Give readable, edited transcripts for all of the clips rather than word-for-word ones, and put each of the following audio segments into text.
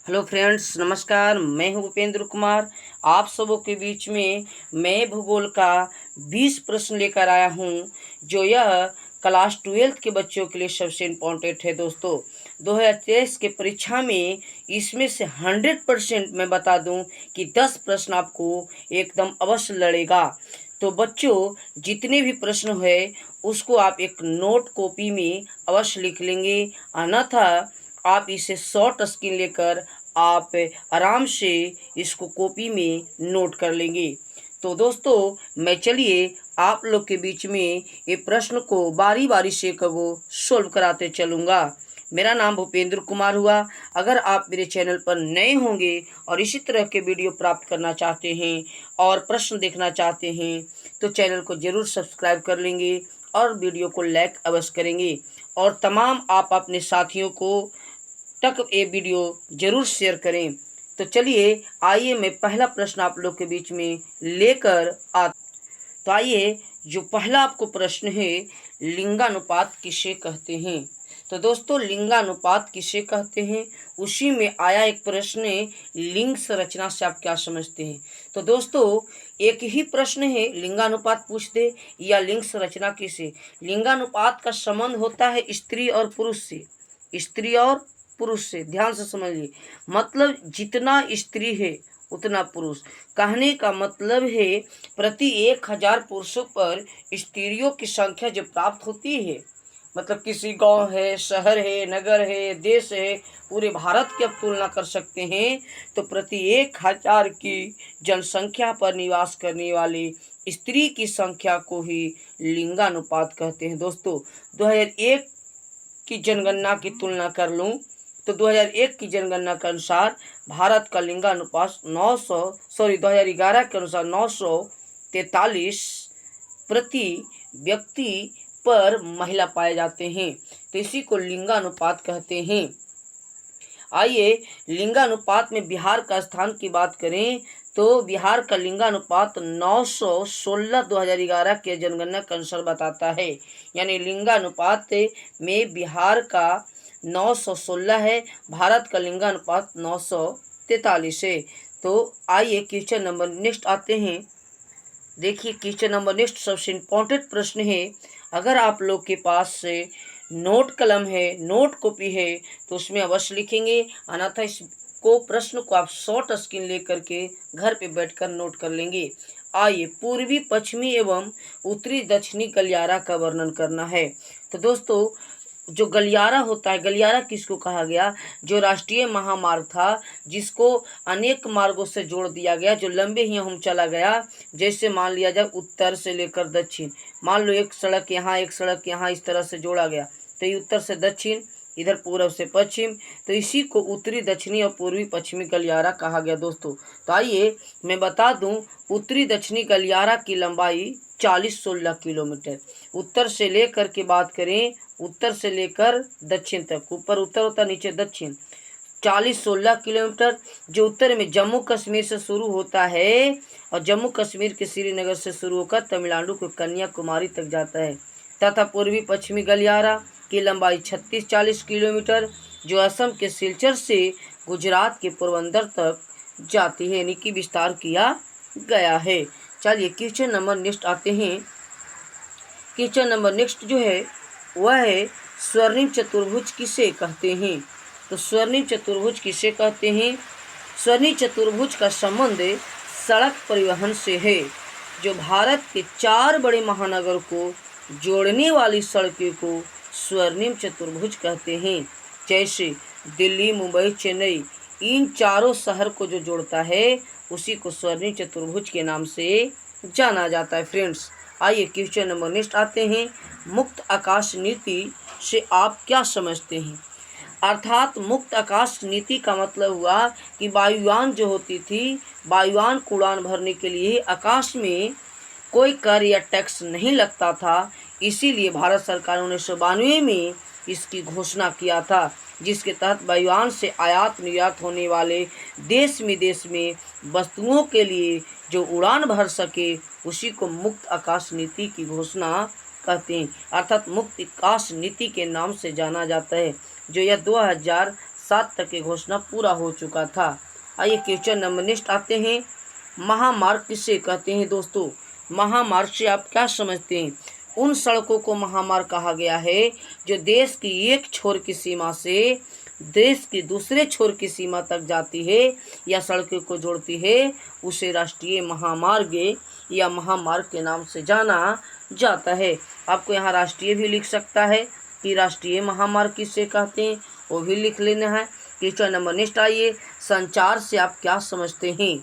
Hello friends, नमस्कार। मैं हूं भूपेंद्र कुमार। आप सबों के बीच में मैं भूगोल का 20 प्रश्न लेकर आया हूं, जो यह क्लास 12 के बच्चों के लिए सबसे इम्पोर्टेंट है। दोस्तों, 2023 के परीक्षा में इसमें से 100% मैं बता दूं कि 10 प्रश्न आपको एकदम अवश्य लड़ेगा। तो बच्चों, जितने भी प्रश्न है उसको आप एक नोट कॉपी में अवश्य लिख लेंगे, अन्यथा आप इसे शॉर्ट स्क्रीन लेकर आप आराम से इसको कॉपी में नोट कर लेंगे। तो दोस्तों, मैं चलिए आप लोग के बीच में ये प्रश्न को बारी बारी से कबो सोल्व कराते चलूँगा। मेरा नाम भूपेंद्र कुमार हुआ। अगर आप मेरे चैनल पर नए होंगे और इसी तरह के वीडियो प्राप्त करना चाहते हैं और प्रश्न देखना चाहते हैं तो चैनल को ज़रूर सब्सक्राइब कर लेंगे और वीडियो को लाइक अवश्य करेंगे, और तमाम आप अपने साथियों को तक ये वीडियो ज़रूर शेयर करें। तो चलिए आइए मैं पहला प्रश्न आप लोग के बीच में लेकर आ। तो आइए, जो पहला आपको प्रश्न है, लिंगानुपात किसे कहते हैं। तो दोस्तों, लिंगानुपात किसे कहते हैं, उसी में आया एक प्रश्न है, लिंग संरचना से आप क्या समझते हैं। तो दोस्तों, एक ही प्रश्न है, लिंगानुपात पूछ दे या लिंग संरचना किसे। लिंगानुपात का संबंध होता है स्त्री और पुरुष से, स्त्री और पुरुष से। ध्यान से समझिए, मतलब जितना स्त्री है उतना पुरुष। कहने का मतलब है प्रति 1000 पुरुषों पर स्त्रियों की संख्या जो प्राप्त होती है, मतलब किसी गांव है, शहर है, नगर है, देश है, पूरे भारत की आप तुलना कर सकते हैं, तो प्रति 1000 की जनसंख्या पर निवास करने वाले स्त्री की संख्या को ही लिंगानुपात कहते हैं। दोस्तों, 2001 की जनगणना की तुलना कर लूँ तो 2001 की जनगणना के अनुसार भारत का लिंगानुपात 2011 के अनुसार 943 प्रति व्यक्ति पर महिला पाए जाते हैं, तो इसी को लिंगानुपात कहते हैं। आइए, लिंगानुपात में बिहार का स्थान की बात करें तो बिहार का लिंगानुपात 916 2011 के जनगणना के अनुसार बताता है, यानी लिंगानुपात में बिहार का 916 है, भारत का लिंगानुपात 943 है। तो आइए क्वेश्चन नंबर नेक्स्ट आते हैं। देखिए, क्वेश्चन नंबर नेक्स्ट सबसे इम्पोर्टेंट प्रश्न है। अगर आप लोग के पास से नोट कलम है, नोट कॉपी है, तो उसमें अवश्य लिखेंगे, अन्यथा इसको प्रश्न को आप शॉर्ट स्क्रीन लेकर के घर पे बैठकर नोट कर लेंगे। आइए, पूर्वी पश्चिमी एवं उत्तरी दक्षिणी गलियारा का वर्णन करना है। तो दोस्तों, जो गलियारा होता है, गलियारा किसको कहा गया, जो राष्ट्रीय महामार्ग था जिसको अनेक मार्गों से जोड़ दिया गया, जो लंबे ही हम चला गया। जैसे मान लिया जाए उत्तर से लेकर दक्षिण, मान लो एक सड़क यहाँ, एक सड़क यहाँ, इस तरह से जोड़ा गया, तो ये उत्तर से दक्षिण, इधर पूर्व से पश्चिम, तो इसी को उत्तरी दक्षिणी और पूर्वी पश्चिमी गलियारा कहा गया। दोस्तों, तो आइए मैं बता दूं, उत्तरी दक्षिणी गलियारा की लंबाई 40-16 किलोमीटर। उत्तर से लेकर के बात करें, उत्तर से लेकर दक्षिण तक, ऊपर उत्तर होता, नीचे दक्षिण, 40-16 किलोमीटर, जो उत्तर में जम्मू कश्मीर से शुरू होता है और जम्मू कश्मीर के श्रीनगर से शुरू होकर तमिलनाडु के कन्याकुमारी तक जाता है, तथा पूर्वी पश्चिमी गलियारा की लंबाई 36-40 किलोमीटर, जो असम के सिलचर से गुजरात के पोरबंदर तक जाती है, यानी कि विस्तार किया गया है। चलिए क्वेश्चन नंबर नेक्स्ट आते हैं। क्वेश्चन नंबर नेक्स्ट जो है वह है, स्वर्णिम चतुर्भुज किसे कहते हैं। तो स्वर्णिम चतुर्भुज किसे कहते हैं। स्वर्णिम चतुर्भुज का संबंध सड़क परिवहन से है, जो भारत के 4 बड़े महानगर को जोड़ने वाली सड़कों को स्वर्णिम चतुर्भुज कहते हैं। जैसे दिल्ली, मुंबई, चेन्नई, इन चारों शहर को जो जोड़ता है उसी को स्वर्णिम चतुर्भुज के नाम से जाना जाता है। फ्रेंड्स, आइए क्वेश्चन नंबर नेक्स्ट आते हैं। मुक्त आकाश नीति से आप क्या समझते हैं। अर्थात मुक्त आकाश नीति का मतलब हुआ कि वायुयान जो होती थी, वायुयान को उड़ान भरने के लिए आकाश में कोई कर या टैक्स नहीं लगता था, इसीलिए भारत सरकार ने 1992 में इसकी घोषणा किया था, जिसके तहत वायुयान से आयात निर्यात होने वाले देश विदेश में वस्तुओं के लिए जो उड़ान भर सके उसी को मुक्त आकाश नीति की घोषणा कहते हैं, अर्थात मुक्त आकाश नीति के नाम से जाना जाता है, जो यह 2007 7 तक की घोषणा पूरा हो चुका था। आइए क्वेश्चन नंबर नेक्स्ट आते हैं। महामार्ग किसे कहते हैं दोस्तों? महामार्ग से आप क्या समझते हैं? उन सड़कों को महामार्ग कहा गया है जो देश की एक छोर की सीमा से देश की दूसरे छोर की सीमा तक जाती है या सड़कों को जोड़ती है, उसे राष्ट्रीय महामार्ग या महामार्ग के नाम से जाना जाता है। आपको यहाँ राष्ट्रीय भी लिख सकता है कि राष्ट्रीय महामार्ग किसे कहते हैं, वो भी लिख लेना है। क्वेश्चन नंबर नेक्स्ट आइए। संचार से आप क्या समझते हैं?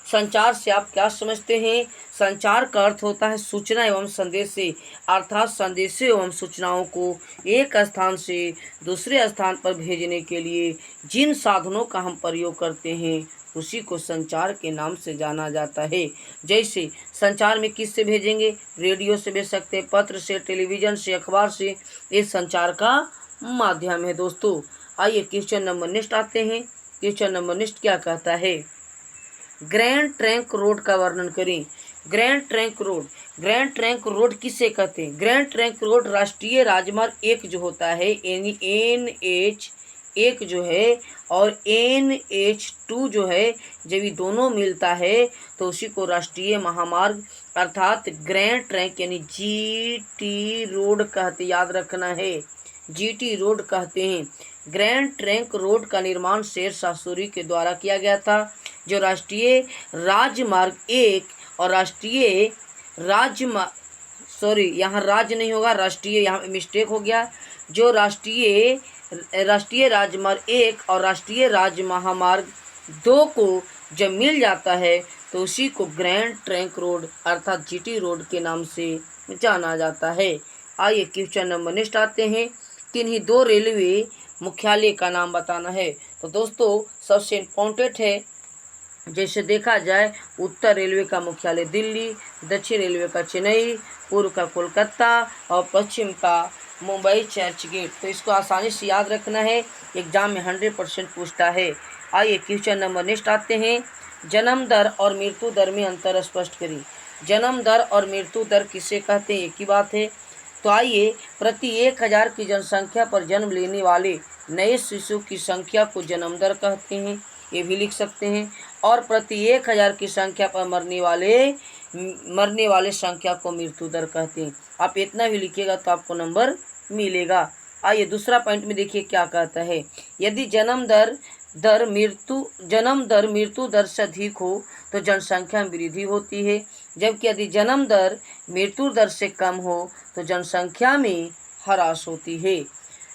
संचार से आप क्या समझते हैं? संचार का अर्थ होता है सूचना एवं संदेश से, अर्थात संदेशों एवं सूचनाओं को एक स्थान से दूसरे स्थान पर भेजने के लिए जिन साधनों का हम प्रयोग करते हैं उसी को संचार के नाम से जाना जाता है। जैसे संचार में किससे भेजेंगे? रेडियो से भेज सकते हैं, पत्र से, टेलीविज़न से, अखबार से। ये संचार का माध्यम है दोस्तों। आइए क्वेश्चन नंबर नेक्स्ट आते हैं। क्वेश्चन नंबर नेक्स्ट क्या कहता है? ग्रैंड ट्रंक रोड का वर्णन करें। ग्रैंड ट्रंक रोड किसे कहते हैं? ग्रैंड ट्रंक रोड राष्ट्रीय राजमार्ग 1 जो होता है, NH 1 जो है और NH 2 जो है, जब ये दोनों मिलता है तो उसी को राष्ट्रीय महामार्ग अर्थात ग्रैंड ट्रंक यानी GT रोड कहते, याद रखना है, GT रोड कहते हैं। ग्रैंड ट्रंक रोड का निर्माण शेरशाह सूरी के द्वारा किया गया था, जो राष्ट्रीय राजमार्ग 1 और राष्ट्रीय राजमार्ग, सॉरी यहाँ राज्य नहीं होगा, राष्ट्रीय, यहाँ मिस्टेक हो गया, जो राष्ट्रीय राजमार्ग 1 और राष्ट्रीय राजमार्ग 2 को जब मिल जाता है तो उसी को ग्रैंड ट्रंक रोड अर्थात GT रोड के नाम से जाना जाता है। आइए क्वेश्चन नंबर नेक्स्ट आते हैं। किन्हीं 2 रेलवे मुख्यालय का नाम बताना है। तो दोस्तों सबसे इम्पोर्टेंट है, जैसे देखा जाए उत्तर रेलवे का मुख्यालय दिल्ली, दक्षिण रेलवे का चेन्नई, पूर्व का कोलकाता और पश्चिम का मुंबई चर्च गेट। तो इसको आसानी से याद रखना है, एग्जाम में 100% पूछता है। आइए क्वेश्चन नंबर नेक्स्ट आते हैं। जन्म दर और मृत्यु दर में अंतर स्पष्ट करें। जन्म दर और मृत्यु दर किसे कहते हैं? एक ही बात है। तो आइए, प्रति 1000 की जनसंख्या पर जन्म लेने वाले नए शिशु की संख्या को जन्म दर कहते हैं, ये भी लिख सकते हैं। और प्रति 1000 की संख्या पर मरने वाले संख्या को मृत्यु दर कहते हैं। आप इतना भी लिखिएगा तो आपको नंबर मिलेगा। आइए दूसरा पॉइंट में देखिए क्या कहता है। यदि जन्म दर मृत्यु दर से अधिक हो तो जनसंख्या में वृद्धि होती है, जबकि यदि जन्म दर मृत्यु दर से कम हो तो जनसंख्या में ह्रास होती है।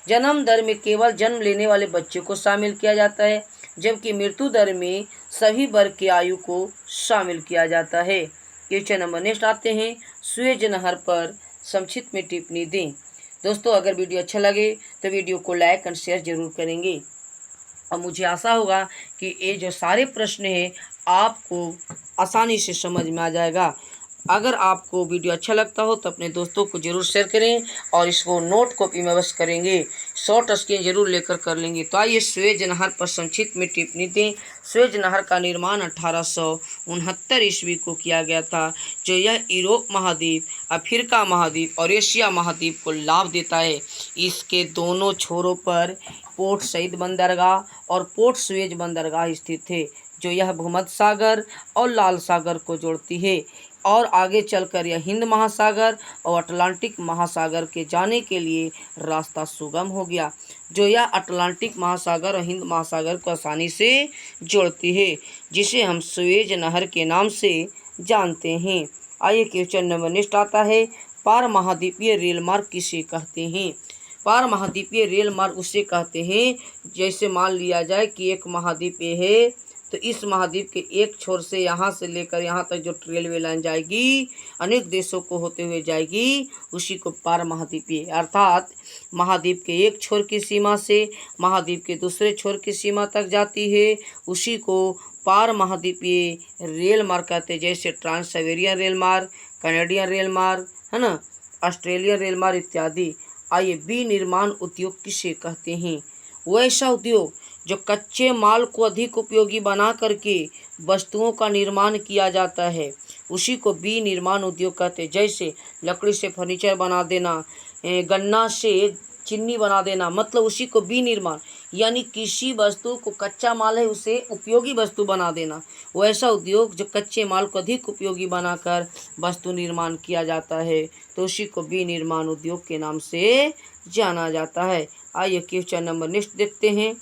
जन्म दर में केवल जन्म लेने वाले बच्चे को शामिल किया जाता है, जबकि मृत्यु दर में सभी वर्ग की आयु को शामिल किया जाता है। क्वेश्चन नंबर नेक्स्ट आते हैं। सुएज नहर पर संक्षिप्त में टिप्पणी दें। दोस्तों अगर वीडियो अच्छा लगे तो वीडियो को लाइक एंड शेयर जरूर करेंगे और मुझे आशा होगा कि ये जो सारे प्रश्न हैं आपको आसानी से समझ में आ जाएगा। अगर आपको वीडियो अच्छा लगता हो तो अपने दोस्तों को जरूर शेयर करें और इसको नोट कॉपी में बस करेंगे, शॉर्ट स्क्रीन जरूर लेकर कर लेंगे। तो आइए सुएज नहर पर संक्षिप्त में टिप्पणी दें। सुएज नहर का निर्माण 1869 ईस्वी को किया गया था, जो यह यूरोप महाद्वीप, अफ्रीका महाद्वीप और एशिया महाद्वीप को लाभ देता है। इसके दोनों छोरों पर पोर्ट सईद बंदरगाह और पोर्ट सुएज बंदरगाह स्थित थे, जो यह भूमध्य सागर और लाल सागर को जोड़ती है और आगे चलकर यह हिंद महासागर और अटलांटिक महासागर के जाने के लिए रास्ता सुगम हो गया, जो यह अटलांटिक महासागर और हिंद महासागर को आसानी से जोड़ती है, जिसे हम सुएज नहर के नाम से जानते हैं। आइए क्वेश्चन नंबर नेक्स्ट आता है। पार महाद्वीपीय रेल मार्ग किसे कहते हैं? पार महाद्वीपीय रेल मार्ग उसे कहते हैं जैसे मान लिया जाए कि एक महाद्वीप है, तो इस महाद्वीप के एक छोर से यहाँ से लेकर यहाँ तक जो रेलवे लाइन जाएगी अनेक देशों को होते हुए जाएगी, उसी को पार महाद्वीपीय अर्थात महाद्वीप के एक छोर की सीमा से महाद्वीप के दूसरे छोर की सीमा तक जाती है, उसी को पार महाद्वीपीय रेल मार्ग कहते हैं। जैसे ट्रांस साइबेरियन रेल मार्ग, कनेडियन रेल मार्ग, है ना, ऑस्ट्रेलियन रेल मार्ग इत्यादि। आइए विनिर्माण उद्योग किसे कहते हैं? वैसा उद्योग जो कच्चे माल को अधिक उपयोगी बना करके वस्तुओं का निर्माण किया जाता है, उसी को विनिर्माण उद्योग कहते हैं। जैसे लकड़ी से फर्नीचर बना देना, गन्ना से चीनी बना देना, मतलब उसी को विनिर्माण। यानी किसी वस्तु को कच्चा माल है उसे उपयोगी वस्तु बना देना। वैसा उद्योग जो कच्चे माल को अधिक उपयोगी बनाकर वस्तु निर्माण किया जाता है तो उसी को विनिर्माण उद्योग के नाम से जाना जाता है। आइए क्वेश्चन नंबर नेक्स्ट देखते हैं।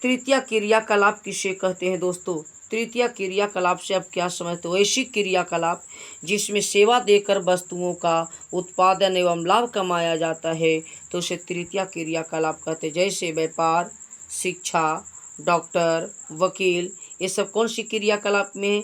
तृतीय क्रियाकलाप किसे कहते हैं दोस्तों? तृतीय क्रियाकलाप से आप क्या समझते हो? ऐसी क्रियाकलाप जिसमें सेवा देकर वस्तुओं का उत्पादन एवं लाभ कमाया जाता है तो उसे तृतीय क्रियाकलाप कहते हैं। जैसे व्यापार, शिक्षा, डॉक्टर, वकील, ये सब कौन सी क्रियाकलाप में?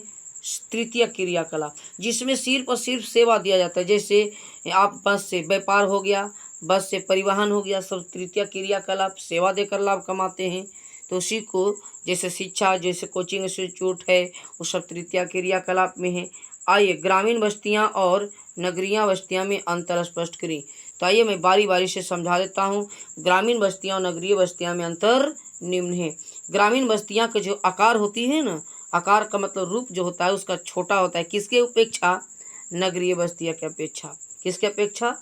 तृतीय क्रियाकलाप जिसमें सिर्फ और सिर्फ सेवा दिया जाता है। जैसे आप बस से व्यापार हो गया, बस से परिवहन हो गया, सब तृतीय क्रियाकलाप सेवा देकर लाभ कमाते हैं। तो उसी को जैसे शिक्षा, जैसे कोचिंग इंस्टीट्यूट है, वो सब तृतीय क्रियाकलाप में है। आइए ग्रामीण बस्तियां और नगरीय बस्तियां में अंतर स्पष्ट करें। तो आइए मैं बारी बारी से समझा देता हूँ। ग्रामीण बस्तियां और नगरीय बस्तियां में अंतर निम्न है। ग्रामीण बस्तियां का जो आकार होती है ना, आकार का मतलब रूप जो होता है उसका छोटा होता है। किसके अपेक्षा? नगरीय बस्तियां की अपेक्षा। किसके अपेक्षा?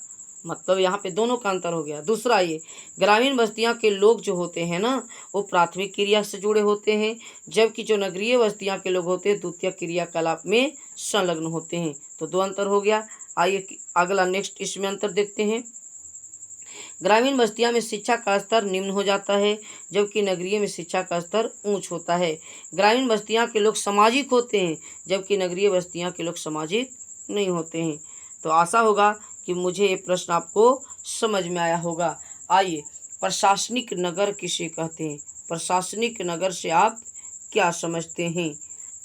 मतलब यहाँ पे दोनों का अंतर हो गया। दूसरा, ये ग्रामीण बस्तियाँ के लोग जो होते हैं ना वो प्राथमिक क्रिया से जुड़े होते हैं, जबकि जो नगरीय बस्तियाँ के लोग होते हैं द्वितीय क्रियाकलाप में संलग्न होते हैं। तो दो अंतर हो गया। आइए अगला नेक्स्ट इसमें अंतर देखते हैं। ग्रामीण बस्तियाँ में शिक्षा का स्तर निम्न हो जाता है, जबकि नगरीय में शिक्षा का स्तर ऊंच होता है। ग्रामीण बस्तियाँ के लोग सामाजिक होते हैं, जबकि नगरीय बस्तियाँ के लोग सामाजिक नहीं होते हैं। तो आशा होगा कि मुझे ये प्रश्न आपको समझ में आया होगा। आइए प्रशासनिक नगर किसे कहते हैं? प्रशासनिक नगर से आप क्या समझते हैं?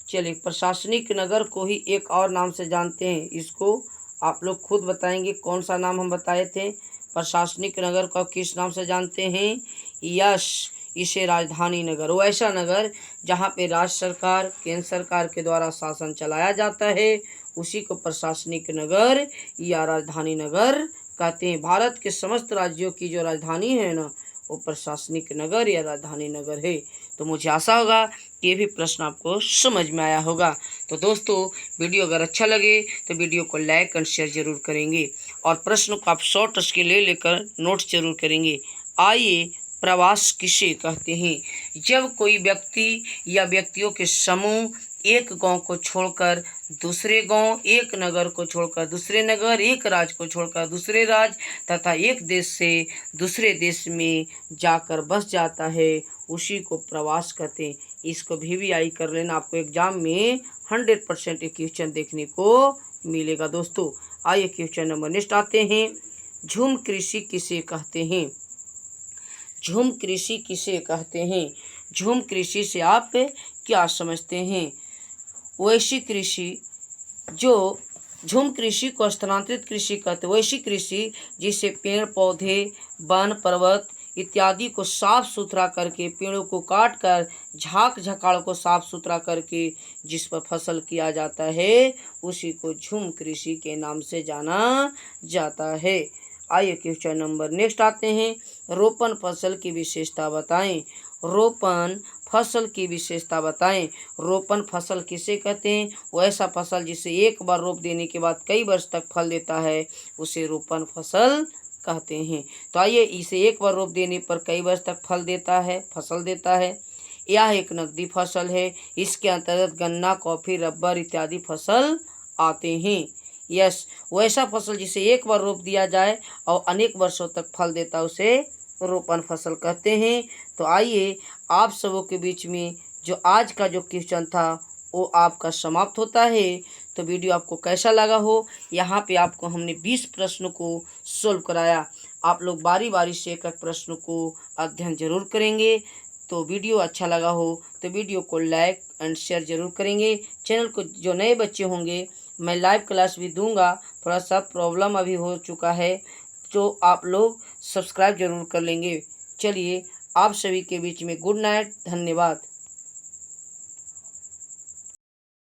चलिए प्रशासनिक नगर को ही एक और नाम से जानते हैं, इसको आप लोग खुद बताएंगे कौन सा नाम हम बताए थे। प्रशासनिक नगर को किस नाम से जानते हैं? यस, इसे राजधानी नगर। वो ऐसा नगर जहाँ पे राज्य सरकार, केंद्र सरकार के द्वारा शासन चलाया जाता है उसी को प्रशासनिक नगर या राजधानी नगर कहते हैं। भारत के समस्त राज्यों की जो राजधानी है ना वो प्रशासनिक नगर या राजधानी नगर है। तो मुझे आशा होगा कि ये भी प्रश्न आपको समझ में आया होगा। तो दोस्तों वीडियो अगर अच्छा लगे तो वीडियो को लाइक एंड शेयर जरूर करेंगे और प्रश्न को आप शॉर्ट के ले लेकर नोट्स जरूर करेंगे। आइए प्रवास किसे कहते हैं? जब कोई व्यक्ति या व्यक्तियों के समूह एक गांव को छोड़कर दूसरे गांव, एक नगर को छोड़कर दूसरे नगर, एक राज्य को छोड़कर दूसरे राज्य तथा एक देश से दूसरे देश में जाकर बस जाता है उसी को प्रवास कहते हैं। इसको भी कर लेना, आपको एग्जाम में 100% एक क्वेश्चन देखने को मिलेगा दोस्तों। आइए क्वेश्चन नंबर नेक्स्ट आते हैं। झूम कृषि किसे कहते हैं? झूम कृषि किसे कहते हैं? झूम कृषि से आप क्या समझते हैं? वैसी कृषि, जो झूम कृषि को स्थानांतरित कृषि कहते हैं। वैसी कृषि जिसे पेड़ पौधे, वन, पर्वत इत्यादि को साफ सुथरा करके, पेड़ों को काट कर झाक झकाड़ को साफ सुथरा करके जिस पर फसल किया जाता है उसी को झूम कृषि के नाम से जाना जाता है। आइए क्वेश्चन नंबर नेक्स्ट आते हैं। रोपण फसल की विशेषता बताएं। रोपण फसल की विशेषता बताएं। रोपण फसल किसे कहते हैं? वैसा फसल जिसे एक बार रोप देने के बाद कई वर्ष तक फल देता है उसे रोपण फसल कहते हैं। तो आइए इसे एक बार रोप देने पर कई वर्ष तक फल देता है, फसल देता है। यह एक नकदी फसल है। इसके अंतर्गत गन्ना, कॉफी, रबर इत्यादि फसल आते हैं। यस, वैसा फसल जिसे एक बार रोप दिया जाए और अनेक वर्षों तक फल देता उसे रोपण फसल कहते हैं। तो आइए आप सबों के बीच में जो आज का जो क्वेश्चन था वो आपका समाप्त होता है। तो वीडियो आपको कैसा लगा हो, यहाँ पे आपको हमने 20 प्रश्न को सोल्व कराया। आप लोग बारी बारी से एक एक प्रश्न को अध्ययन जरूर करेंगे। तो वीडियो अच्छा लगा हो तो वीडियो को लाइक एंड शेयर जरूर करेंगे। चैनल को जो नए बच्चे होंगे मैं लाइव क्लास भी दूंगा, थोड़ा सा प्रॉब्लम अभी हो चुका है जो आप लोग सब्सक्राइब जरूर कर लेंगे। चलिए आप सभी के बीच में गुड नाइट, धन्यवाद।